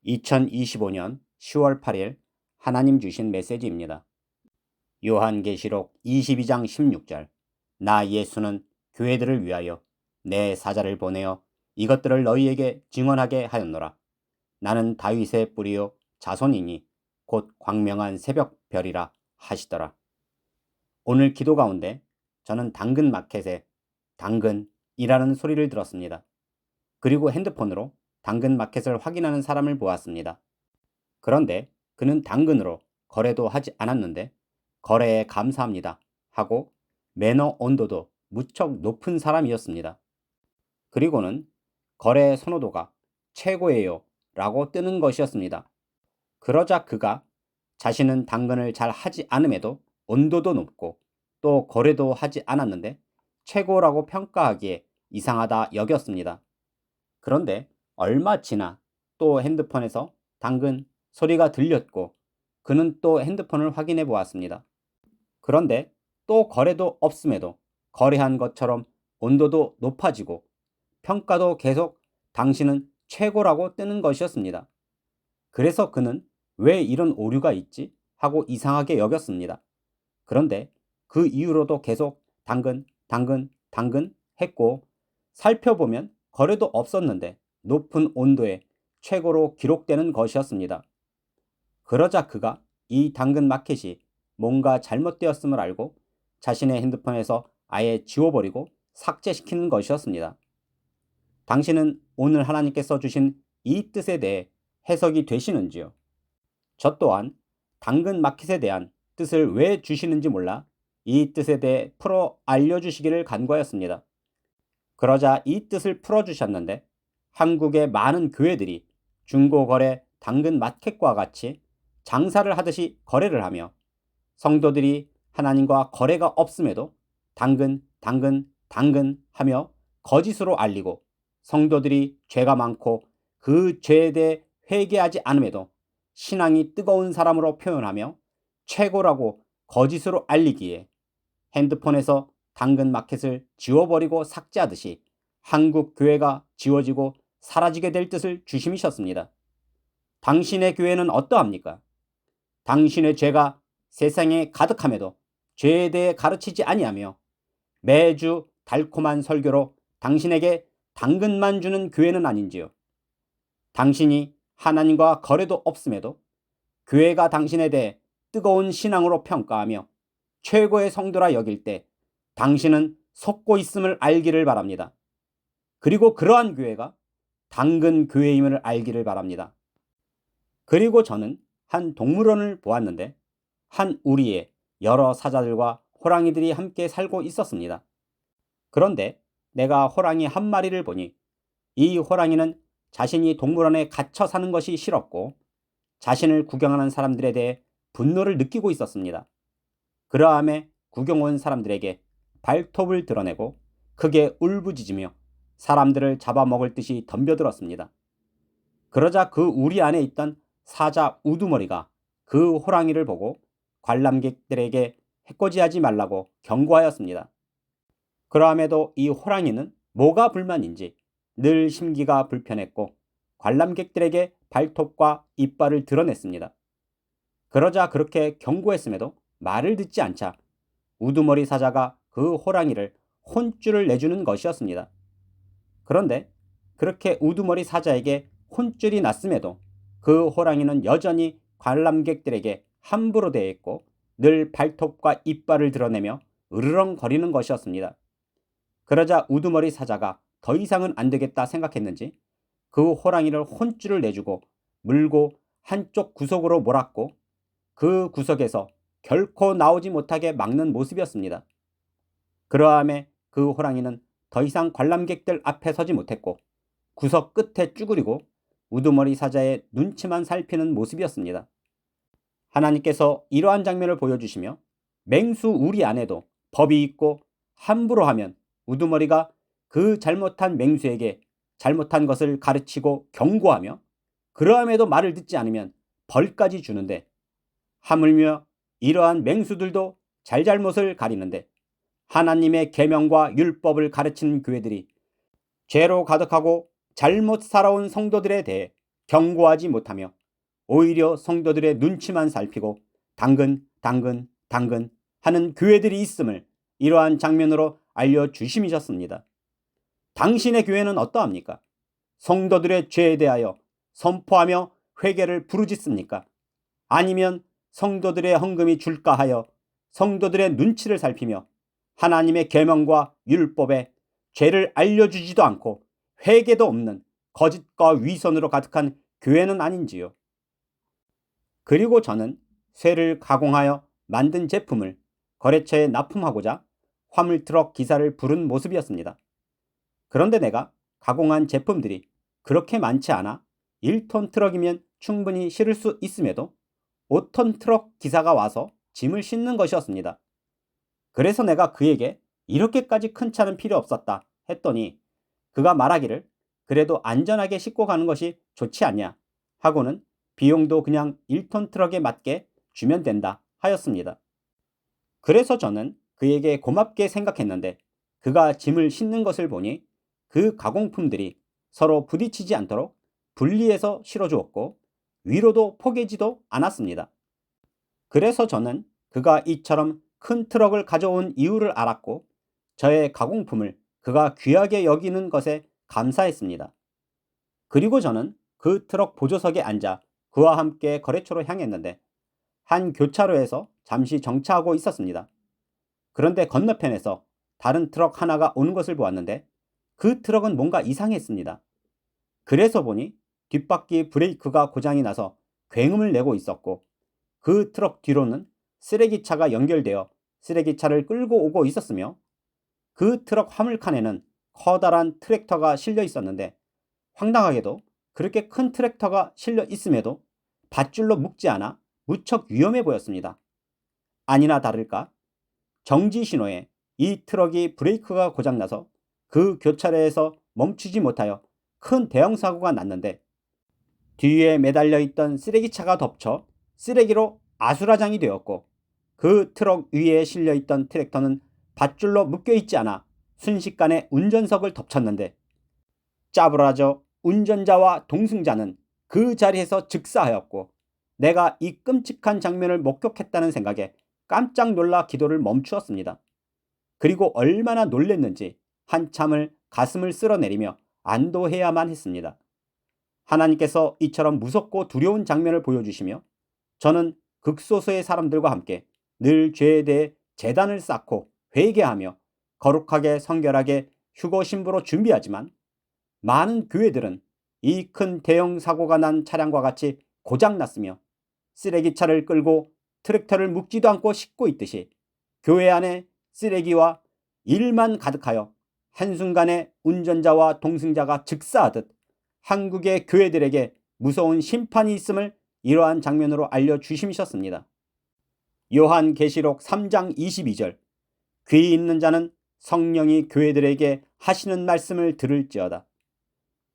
2025년 10월 8일 하나님 주신 메시지입니다. 요한계시록 22장 16절. 나 예수는 교회들을 위하여 내 사자를 보내어 이것들을 너희에게 증언하게 하였노라. 나는 다윗의 뿌리요 자손이니 곧 광명한 새벽별이라 하시더라. 오늘 기도 가운데 저는 당근 마켓에 당근이라는 소리를 들었습니다. 그리고 핸드폰으로 당근 마켓을 확인하는 사람을 보았습니다. 그런데 그는 당근으로 거래도 하지 않았는데 거래에 감사합니다 하고 매너 온도도 무척 높은 사람이었습니다. 그리고는 거래 선호도가 최고예요 라고 뜨는 것이었습니다. 그러자 그가 자신은 당근을 잘 하지 않음에도 온도도 높고 또 거래도 하지 않았는데 최고라고 평가하기에 이상하다 여겼습니다. 그런데 얼마 지나 또 핸드폰에서 당근 소리가 들렸고 그는 또 핸드폰을 확인해 보았습니다. 그런데 또 거래도 없음에도 거래한 것처럼 온도도 높아지고 평가도 계속 당신은 최고라고 뜨는 것이었습니다. 그래서 그는 왜 이런 오류가 있지? 하고 이상하게 여겼습니다. 그런데 그 이후로도 계속 당근 했고 살펴보면 거래도 없었는데 높은 온도에 최고로 기록되는 것이었습니다. 그러자 그가 이 당근 마켓이 뭔가 잘못되었음을 알고 자신의 핸드폰에서 아예 지워버리고 삭제시키는 것이었습니다. 당신은 오늘 하나님께서 주신 이 뜻에 대해 해석이 되시는지요? 저 또한 당근 마켓에 대한 뜻을 왜 주시는지 몰라 이 뜻에 대해 풀어 알려주시기를 간구하였습니다. 그러자 이 뜻을 풀어주셨는데 한국의 많은 교회들이 중고거래 당근 마켓과 같이 장사를 하듯이 거래를 하며 성도들이 하나님과 거래가 없음에도 당근 하며 거짓으로 알리고 성도들이 죄가 많고 그 죄에 대해 회개하지 않음에도 신앙이 뜨거운 사람으로 표현하며 최고라고 거짓으로 알리기에 핸드폰에서 당근 마켓을 지워버리고 삭제하듯이 한국 교회가 지워지고 사라지게 될 뜻을 주심이셨습니다. 당신의 교회는 어떠합니까? 당신의 죄가 세상에 가득함에도 죄에 대해 가르치지 아니하며 매주 달콤한 설교로 당신에게 당근만 주는 교회는 아닌지요? 당신이 하나님과 거래도 없음에도 교회가 당신에 대해 뜨거운 신앙으로 평가하며 최고의 성도라 여길 때 당신은 속고 있음을 알기를 바랍니다. 그리고 그러한 교회가 당근 교회임을 알기를 바랍니다. 그리고 저는 한 동물원을 보았는데 한 우리에 여러 사자들과 호랑이들이 함께 살고 있었습니다. 그런데 내가 호랑이 한 마리를 보니 이 호랑이는 자신이 동물원에 갇혀 사는 것이 싫었고 자신을 구경하는 사람들에 대해 분노를 느끼고 있었습니다. 그러함에 구경 온 사람들에게 발톱을 드러내고 크게 울부짖으며 사람들을 잡아먹을 듯이 덤벼들었습니다. 그러자 그 우리 안에 있던 사자 우두머리가 그 호랑이를 보고 관람객들에게 해코지하지 말라고 경고하였습니다. 그러함에도 이 호랑이는 뭐가 불만인지 늘 심기가 불편했고 관람객들에게 발톱과 이빨을 드러냈습니다. 그러자 그렇게 경고했음에도 말을 듣지 않자 우두머리 사자가 그 호랑이를 혼쭐을 내주는 것이었습니다. 그런데 그렇게 우두머리 사자에게 혼쭐이 났음에도 그 호랑이는 여전히 관람객들에게 함부로 대했고 늘 발톱과 이빨을 드러내며 으르렁거리는 것이었습니다. 그러자 우두머리 사자가 더 이상은 안 되겠다 생각했는지 그 호랑이를 혼쭐을 내주고 물고 한쪽 구석으로 몰았고 그 구석에서 결코 나오지 못하게 막는 모습이었습니다. 그러함에 그 호랑이는 더 이상 관람객들 앞에 서지 못했고 구석 끝에 쭈그리고 우두머리 사자의 눈치만 살피는 모습이었습니다. 하나님께서 이러한 장면을 보여주시며 맹수 우리 안에도 법이 있고 함부로 하면 우두머리가 그 잘못한 맹수에게 잘못한 것을 가르치고 경고하며 그러함에도 말을 듣지 않으면 벌까지 주는데 하물며 이러한 맹수들도 잘잘못을 가리는데 하나님의 계명과 율법을 가르치는 교회들이 죄로 가득하고 잘못 살아온 성도들에 대해 경고하지 못하며 오히려 성도들의 눈치만 살피고 당근 하는 교회들이 있음을 이러한 장면으로 알려주심이셨습니다. 당신의 교회는 어떠합니까? 성도들의 죄에 대하여 선포하며 회개를 부르짖습니까? 아니면 성도들의 헌금이 줄까 하여 성도들의 눈치를 살피며 하나님의 계명과 율법에 죄를 알려주지도 않고 회개도 없는 거짓과 위선으로 가득한 교회는 아닌지요? 그리고 저는 쇠를 가공하여 만든 제품을 거래처에 납품하고자 화물트럭 기사를 부른 모습이었습니다. 그런데 내가 가공한 제품들이 그렇게 많지 않아 1톤 트럭이면 충분히 실을 수 있음에도 5톤 트럭 기사가 와서 짐을 싣는 것이었습니다. 그래서 내가 그에게 이렇게까지 큰 차는 필요 없었다 했더니 그가 말하기를 그래도 안전하게 싣고 가는 것이 좋지 않냐 하고는 비용도 그냥 1톤 트럭에 맞게 주면 된다 하였습니다. 그래서 저는 그에게 고맙게 생각했는데 그가 짐을 싣는 것을 보니 그 가공품들이 서로 부딪히지 않도록 분리해서 실어주었고 위로도 포개지도 않았습니다. 그래서 저는 그가 이처럼 큰 트럭을 가져온 이유를 알았고 저의 가공품을 그가 귀하게 여기는 것에 감사했습니다. 그리고 저는 그 트럭 보조석에 앉아 그와 함께 거래처로 향했는데 한 교차로에서 잠시 정차하고 있었습니다. 그런데 건너편에서 다른 트럭 하나가 오는 것을 보았는데 그 트럭은 뭔가 이상했습니다. 그래서 보니 뒷바퀴 브레이크가 고장이 나서 굉음을 내고 있었고 그 트럭 뒤로는 쓰레기차가 연결되어 쓰레기차를 끌고 오고 있었으며 그 트럭 화물칸에는 커다란 트랙터가 실려 있었는데 황당하게도 그렇게 큰 트랙터가 실려 있음에도 밧줄로 묶지 않아 무척 위험해 보였습니다. 아니나 다를까 정지 신호에 이 트럭이 브레이크가 고장나서 그 교차로에서 멈추지 못하여 큰 대형 사고가 났는데 뒤에 매달려 있던 쓰레기차가 덮쳐 쓰레기로 아수라장이 되었고 그 트럭 위에 실려 있던 트랙터는 밧줄로 묶여 있지 않아 순식간에 운전석을 덮쳤는데 짜부라져 운전자와 동승자는 그 자리에서 즉사하였고 내가 이 끔찍한 장면을 목격했다는 생각에 깜짝 놀라 기도를 멈추었습니다. 그리고 얼마나 놀랬는지 한참을 가슴을 쓸어내리며 안도해야만 했습니다. 하나님께서 이처럼 무섭고 두려운 장면을 보여주시며 저는 극소수의 사람들과 함께 늘 죄에 대해 제단을 쌓고 회개하며 거룩하게 성결하게 휴거 신부로 준비하지만 많은 교회들은 이 큰 대형 사고가 난 차량과 같이 고장났으며 쓰레기차를 끌고 트랙터를 묶지도 않고 싣고 있듯이 교회 안에 쓰레기와 일만 가득하여 한순간에 운전자와 동승자가 즉사하듯 한국의 교회들에게 무서운 심판이 있음을 이러한 장면으로 알려주심이셨습니다. 요한계시록 3장 22절 귀 있는 자는 성령이 교회들에게 하시는 말씀을 들을지어다.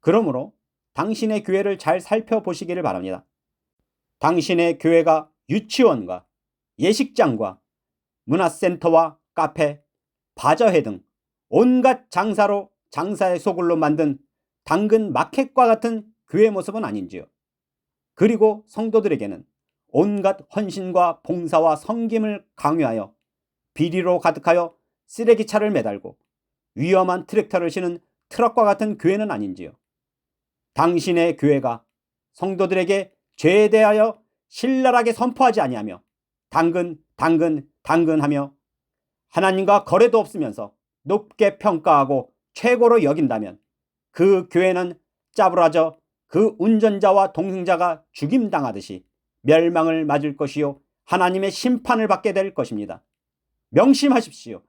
그러므로 당신의 교회를 잘 살펴보시기를 바랍니다. 당신의 교회가 유치원과 예식장과 문화센터와 카페, 바자회 등 온갖 장사로 장사의 소굴로 만든 당근 마켓과 같은 교회 모습은 아닌지요. 그리고 성도들에게는 온갖 헌신과 봉사와 섬김을 강요하여 비리로 가득하여 쓰레기차를 매달고 위험한 트랙터를 실은 트럭과 같은 교회는 아닌지요. 당신의 교회가 성도들에게 죄에 대하여 신랄하게 선포하지 아니하며 당근하며 하나님과 거래도 없으면서 높게 평가하고 최고로 여긴다면 그 교회는 짜부라져 그 운전자와 동승자가 죽임당하듯이 멸망을 맞을 것이요 하나님의 심판을 받게 될 것입니다. 명심하십시오.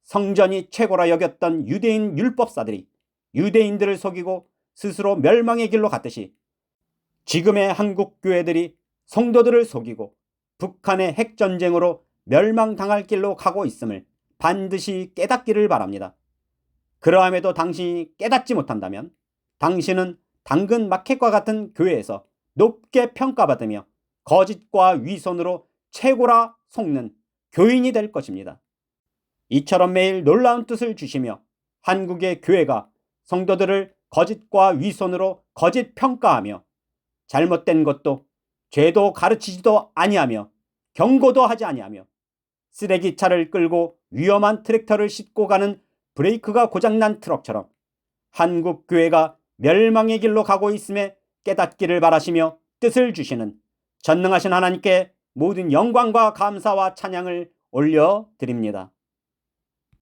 성전이 최고라 여겼던 유대인 율법사들이 유대인들을 속이고 스스로 멸망의 길로 갔듯이 지금의 한국 교회들이 성도들을 속이고 북한의 핵전쟁으로 멸망당할 길로 가고 있음을 반드시 깨닫기를 바랍니다. 그러함에도 당신이 깨닫지 못한다면 당신은 당근 마켓과 같은 교회에서 높게 평가받으며 거짓과 위선으로 최고라 속는 교인이 될 것입니다. 이처럼 매일 놀라운 뜻을 주시며 한국의 교회가 성도들을 거짓과 위선으로 거짓 평가하며 잘못된 것도 죄도 가르치지도 아니하며 경고도 하지 아니하며 쓰레기차를 끌고 위험한 트랙터를 싣고 가는 브레이크가 고장난 트럭처럼 한국 교회가 멸망의 길로 가고 있음에 깨닫기를 바라시며 뜻을 주시는 전능하신 하나님께 모든 영광과 감사와 찬양을 올려드립니다.